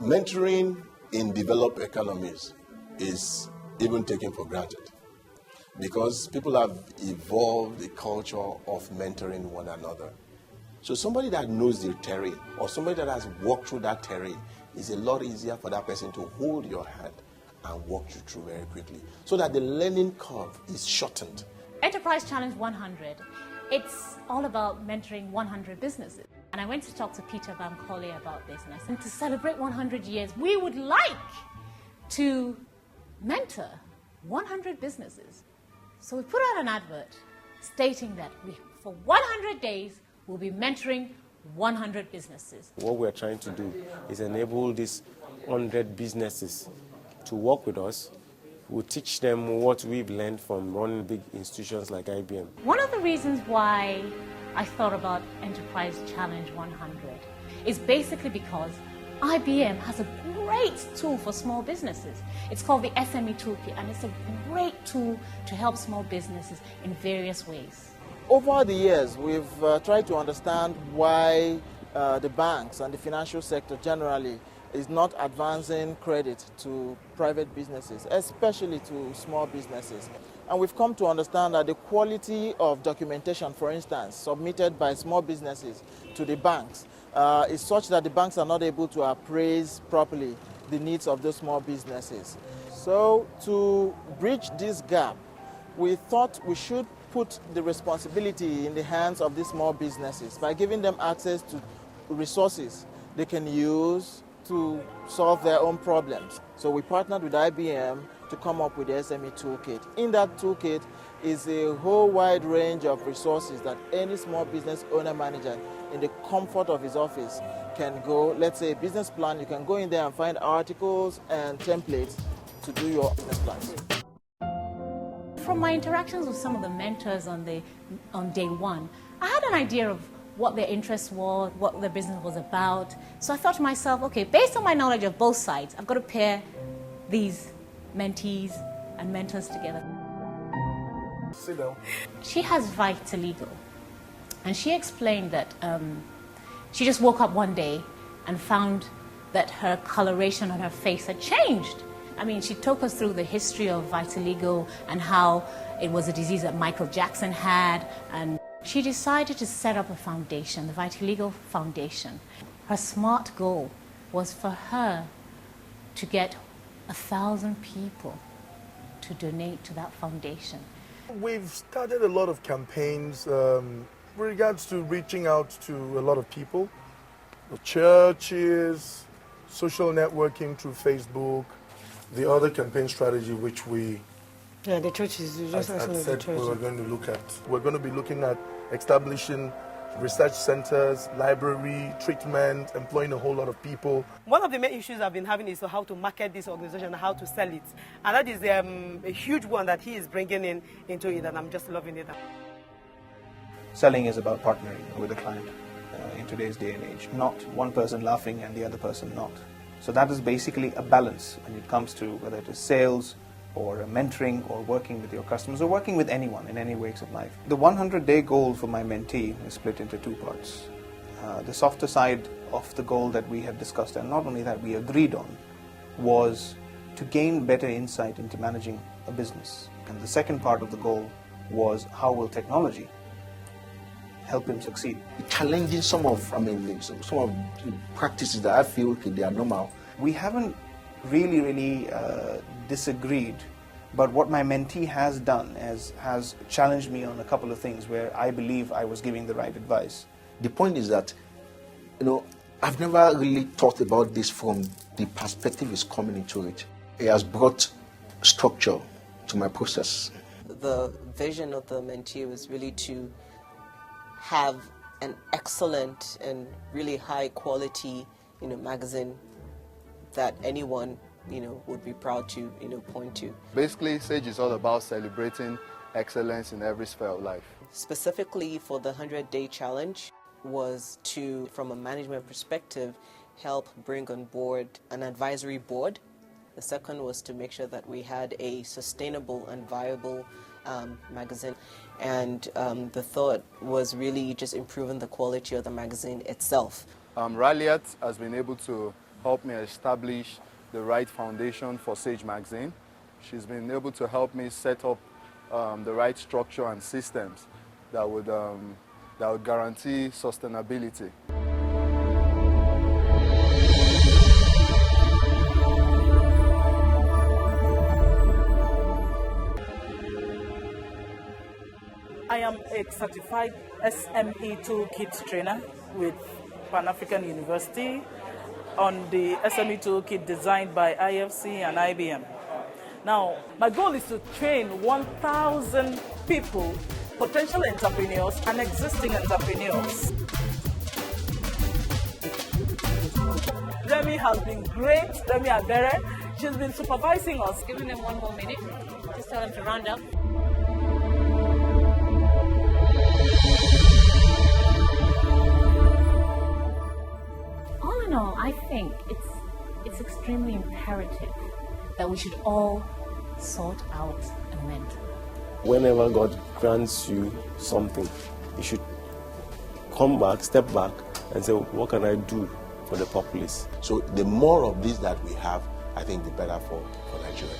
Mentoring in developed economies is even taken for granted because people have evolved a culture of mentoring one another. So somebody that knows the terrain or somebody that has walked through that terrain is a lot easier for that person to hold your hand and walk you through very quickly so that the learning curve is shortened. Enterprise Challenge 100, it's all about mentoring 100 businesses. And I went to talk to Peter Van Colley about this, and I said, to celebrate 100 years, we would like to mentor 100 businesses. So we put out an advert stating that for 100 days, we'll be mentoring 100 businesses. What we're trying to do is enable these 100 businesses to work with us. We'll teach them what we've learned from running big institutions like IBM. One of the reasons why I thought about Enterprise Challenge 100 is basically because IBM has a great tool for small businesses. It's called the SME Toolkit, and it's a great tool to help small businesses in various ways. Over the years, we've tried to understand why the banks and the financial sector generally is not advancing credit to private businesses, especially to small businesses. And we've come to understand that the quality of documentation, for instance, submitted by small businesses to the banks is such that the banks are not able to appraise properly the needs of those small businesses. So to bridge this gap, we thought we should put the responsibility in the hands of these small businesses by giving them access to resources they can use to solve their own problems. So we partnered with IBM to come up with the SME Toolkit. In that toolkit is a whole wide range of resources that any small business owner manager in the comfort of his office can go. Let's say a business plan, you can go in there and find articles and templates to do your business plans. From my interactions with some of the mentors on day one, I had an idea of what their interests were, what their business was about. So I thought to myself, okay, based on my knowledge of both sides, I've got to pair these mentees and mentors together. Sit down. She has vitiligo, and she explained that she just woke up one day and found that her coloration on her face had changed. I mean, she took us through the history of vitiligo and how it was a disease that Michael Jackson had, and she decided to set up a foundation, the Vitiligo Foundation. Her smart goal was for her to get 1,000 people to donate to that foundation. We've started a lot of campaigns with regards to reaching out to a lot of people, the churches, social networking through Facebook, the other campaign strategy which we the churches, you just said the churches. we're going to look at. We're going to be looking at establishing research centers, library, treatment, employing a whole lot of people. One of the main issues I've been having is how to market this organization and how to sell it. And that is a huge one that he is bringing into it, and I'm just loving it. Selling is about partnering with a client in today's day and age, not one person laughing and the other person not. So that is basically a balance when it comes to whether it is sales or mentoring or working with your customers or working with anyone in any walks of life. The 100-day goal for my mentee is split into two parts. The softer side of the goal that we had discussed, and not only that we agreed on, was to gain better insight into managing a business. And the second part of the goal was how will technology help him succeed. Challenging some of the practices that I feel they are normal. We haven't really disagreed, but what my mentee has done has challenged me on a couple of things where I believe I was giving the right advice. The point is that, I've never really thought about this from the perspective is coming into it. It has brought structure to my process. The vision of the mentee was really to have an excellent and really high quality, magazine that anyone, would be proud to, point to. Basically, Sage is all about celebrating excellence in every sphere of life. Specifically for the 100-day challenge was to, from a management perspective, help bring on board an advisory board. The second was to make sure that we had a sustainable and viable magazine. And the third was really just improving the quality of the magazine itself. Ralliat has been able to helped me establish the right foundation for Sage Magazine. She's been able to help me set up the right structure and systems that would guarantee sustainability. I am a certified SME Toolkit trainer with Pan-African University on the SME Toolkit designed by IFC and IBM. Now, my goal is to train 1,000 people, potential entrepreneurs and existing entrepreneurs. Remy has been great, Remy Abere. She's been supervising us. Giving them 1 more minute. Just tell them to round up. All in all, I think it's extremely imperative that we should all sort out a mentor. Whenever God grants you something, you should come back, step back, and say, what can I do for the populace? So the more of this that we have, I think the better for Nigeria.